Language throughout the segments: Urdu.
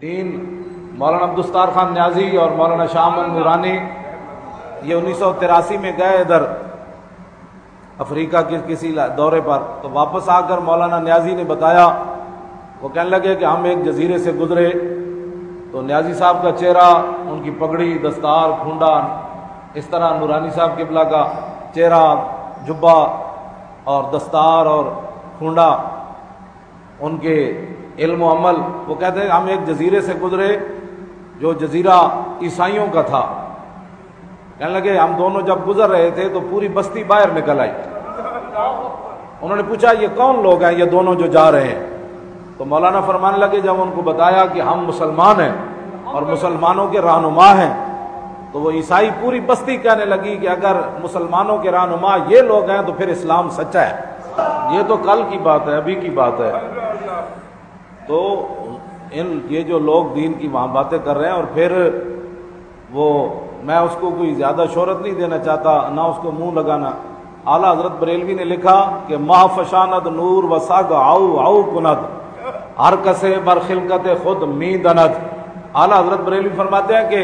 تین مولانا عبدالستار خان نیازی اور مولانا شاہ احمد نورانی یہ 1983 میں گئے ادھر افریقہ کے کسی دورے پر، تو واپس آ کر مولانا نیازی نے بتایا، وہ کہنے لگے کہ ہم ایک جزیرے سے گزرے تو نیازی صاحب کا چہرہ، ان کی پگڑی، دستار، کھونڈا، اس طرح نورانی صاحب قبلہ کا چہرہ، جبہ اور دستار اور کھونڈا، ان کے علم و عمل، وہ کہتے ہیں ہم ایک جزیرے سے گزرے جو جزیرہ عیسائیوں کا تھا۔ کہنے لگے ہم دونوں جب گزر رہے تھے تو پوری بستی باہر نکل آئی۔ انہوں نے پوچھا یہ کون لوگ ہیں یہ دونوں جو جا رہے ہیں؟ تو مولانا فرمانے لگے جب ان کو بتایا کہ ہم مسلمان ہیں اور مسلمانوں کے رہنما ہیں، تو وہ عیسائی پوری بستی کہنے لگی کہ اگر مسلمانوں کے رہنما یہ لوگ ہیں تو پھر اسلام سچا ہے۔ یہ تو کل کی بات ہے، ابھی کی بات ہے۔ تو یہ جو لوگ دین کی وہاں باتیں کر رہے ہیں، اور پھر وہ میں اس کو کوئی زیادہ شہرت نہیں دینا چاہتا، نہ اس کو منہ لگانا۔ اعلیٰ حضرت بریلوی نے لکھا کہ ماہ فشاند نور و ساگ آؤ آؤ کند ہر کسے بر خلقت خود می دند۔ اعلیٰ حضرت بریلوی فرماتے ہیں کہ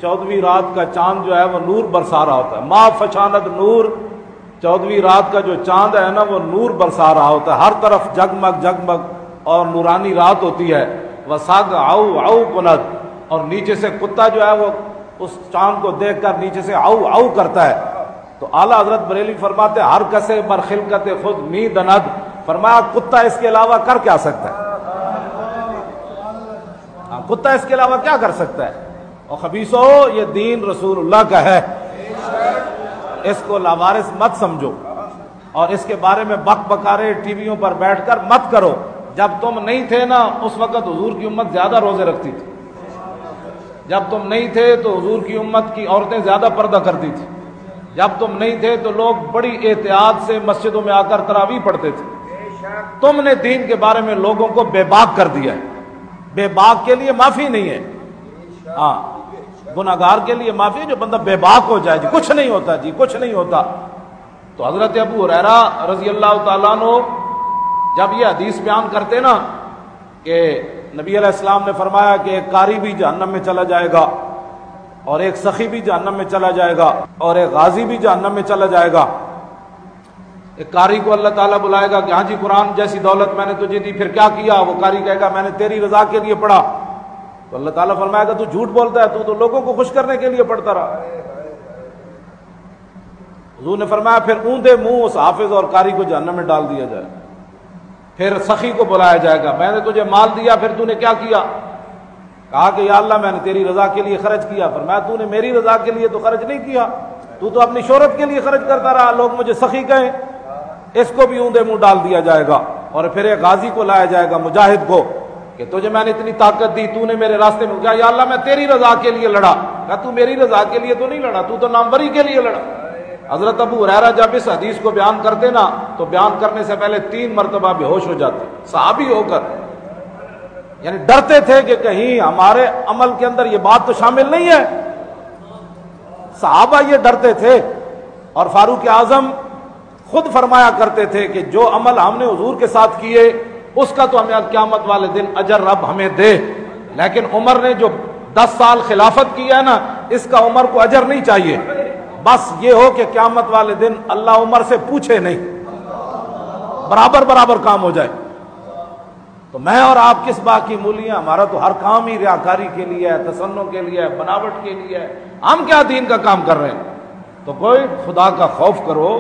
14ویں رات کا چاند جو ہے وہ نور برسا رہا ہوتا ہے۔ ماہ فشاند نور، 14ویں رات کا جو چاند ہے نا وہ نور برسا رہا ہوتا ہے، ہر طرف جگمگ جگمگ اور نورانی رات ہوتی ہے۔ وساگ آؤ آؤ کند، اور نیچے سے کتا جو ہے وہ اس چاند کو دیکھ کر نیچے سے آؤ آؤ کرتا ہے۔ تو اعلیٰ حضرت بریلوی فرماتے ہیں ہر کسے بر خلقت خود می دند، فرمایا کتا اس کے علاوہ کر کیا سکتا ہے؟ کتا اس کے علاوہ کیا کر سکتا ہے؟ اور خبیثو یہ دین رسول اللہ کا ہے، اس کو لاوارث مت سمجھو، اور اس کے بارے میں بک بکارے ٹی ویوں پر بیٹھ کر مت کرو۔ جب تم نہیں تھے نا اس وقت حضور کی امت زیادہ روزے رکھتی تھی، جب تم نہیں تھے تو حضور کی امت کی عورتیں زیادہ پردہ کرتی تھی، جب تم نہیں تھے تو لوگ بڑی احتیاط سے مسجدوں میں آ کر تراویح پڑھتے تھے۔ تم نے دین کے بارے میں لوگوں کو بے باک کر دیا ہے۔ بے باک کے لیے معافی نہیں ہے، ہاں گناہگار کے لیے معافی ہے جو بندہ بے باک ہو جائے، جی کچھ نہیں ہوتا، جی کچھ نہیں ہوتا۔ تو حضرت ابو ہریرہ رضی اللہ تعالیٰ عنہ جب یہ حدیث بیان کرتے نا کہ نبی علیہ السلام نے فرمایا کہ ایک قاری بھی جہنم میں چلا جائے گا، اور ایک سخی بھی جہنم میں چلا جائے گا، اور ایک غازی بھی جہنم میں چلا جائے گا۔ ایک قاری کو اللہ تعالیٰ بلائے گا کہ ہاں جی قرآن جیسی دولت میں نے تجھے دی، پھر کیا کیا؟ وہ قاری کہے گا میں نے تیری رضا کے لیے پڑھا۔ تو اللہ تعالیٰ فرمائے گا تو جھوٹ بولتا ہے، تو لوگوں کو خوش کرنے کے لیے پڑھتا رہا۔ حضور نے فرمایا پھر اونھے منہ اس حافظ اور قاری کو جہنم میں ڈال دیا جائے۔ پھر سخی کو بلایا جائے گا، میں نے تجھے مال دیا پھر تو نے کیا کیا؟ کہا کہ یا اللہ میں نے تیری رضا کے لیے خرچ کیا۔ فرمایا تو نے میری رضا کے لیے تو خرچ نہیں کیا، تو اپنی شہرت کے لیے خرچ کرتا رہا، لوگ مجھے سخی کہیں۔ اس کو بھی اونھے منہ ڈال دیا جائے گا۔ اور پھر ایک غازی کو لایا جائے گا، مجاہد کو، کہ تجھے میں نے اتنی طاقت دی، تو نے میرے راستے میں کہا یا اللہ میں تیری رضا کے لیے لڑا۔ کہا تو میری رضا کے لیے تو نہیں لڑا، تو ناموری کے لیے لڑا۔ حضرت ابو ہریرہ جب اس حدیث کو بیان کرتے نا تو بیان کرنے سے پہلے 3 مرتبہ بے ہوش ہو جاتے، صحابی ہو کر، یعنی ڈرتے تھے کہ کہیں ہمارے عمل کے اندر یہ بات تو شامل نہیں ہے۔ صحابہ یہ ڈرتے تھے، اور فاروق اعظم خود فرمایا کرتے تھے کہ جو عمل ہم نے حضور کے ساتھ کیے اس کا تو ہمیں قیامت والے دن اجر رب ہمیں دے، لیکن عمر نے جو 10 سال خلافت کی ہے نا اس کا عمر کو اجر نہیں چاہیے، بس یہ ہو کہ قیامت والے دن اللہ عمر سے پوچھے نہیں، برابر برابر کام ہو جائے۔ تو میں اور آپ کس بات کی مولی ہیں؟ ہمارا تو ہر کام ہی ریاکاری کے لیے ہے، تصنع کے لیے ہے، بناوٹ کے لیے ہے، ہم کیا دین کا کام کر رہے ہیں؟ تو کوئی خدا کا خوف کرو،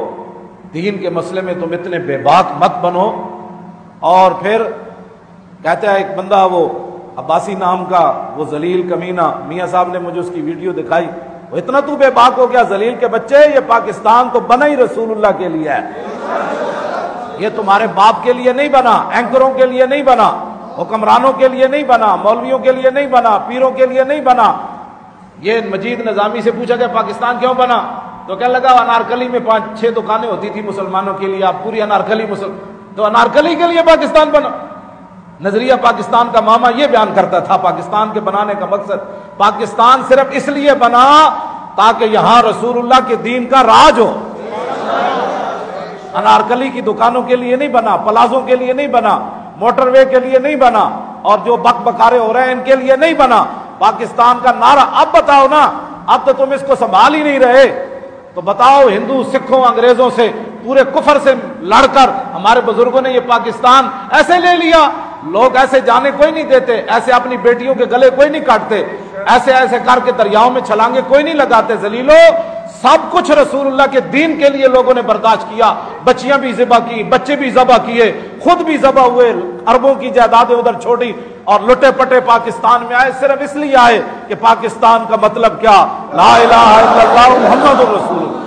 دین کے مسئلے میں تم اتنے بے باک مت بنو۔ اور پھر کہتا ہے ایک بندہ، وہ عباسی نام کا وہ ذلیل کمینہ، میاں صاحب نے مجھے اس کی ویڈیو دکھائی، وہ اتنا تو بے باک ہو گیا، ذلیل کے بچے یہ پاکستان تو بنا ہی رسول اللہ کے لیے ہے، یہ تمہارے باپ کے لیے نہیں بنا، اینکروں کے لیے نہیں بنا، حکمرانوں کے لیے نہیں بنا، مولویوں کے لیے نہیں بنا، پیروں کے لیے نہیں بنا۔ یہ مجید نظامی سے پوچھا کہ پاکستان کیوں بنا؟ تو کہنے لگا انارکلی میں 5-6 دکانیں ہوتی تھی مسلمانوں کے لیے، آپ پوری انارکلی تو انارکلی کے لیے پاکستان بنا۔ نظریہ پاکستان کا ماما یہ بیان کرتا تھا پاکستان کے بنانے کا مقصد، پاکستان صرف اس لیے بنا تاکہ یہاں رسول اللہ کے دین کا راج ہو، انارکلی کی دکانوں کے لیے نہیں بنا، پلازوں کے لیے نہیں بنا۔ موٹر وے کے لیے نہیں بنا، اور جو بک بکارے ہو رہے ہیں ان کے لیے نہیں بنا۔ پاکستان کا نعرہ اب بتاؤ نا، اب تو تم اس کو سنبھال ہی نہیں رہے، تو بتاؤ ہندو سکھوں انگریزوں سے پورے کفر سے لڑ کر ہمارے بزرگوں نے یہ پاکستان ایسے لے لیا۔ لوگ ایسے جانے کوئی نہیں دیتے، ایسے اپنی بیٹیوں کے گلے کوئی نہیں کاٹتے، ایسے ایسے کر کے دریاؤں میں چھلانگے کوئی نہیں لگاتے۔ ذلیلو، سب کچھ رسول اللہ کے دین کے لیے لوگوں نے برداشت کیا، بچیاں بھی ذبح کی، بچے بھی ذبح کیے، خود بھی ذبح ہوئے، اربوں کی جائیدادیں ادھر چھوڑی اور لٹے پٹے پاکستان میں آئے، صرف اس لیے آئے کہ پاکستان کا مطلب کیا؟ لا الہ الا اللہ محمد الرسول اللہ۔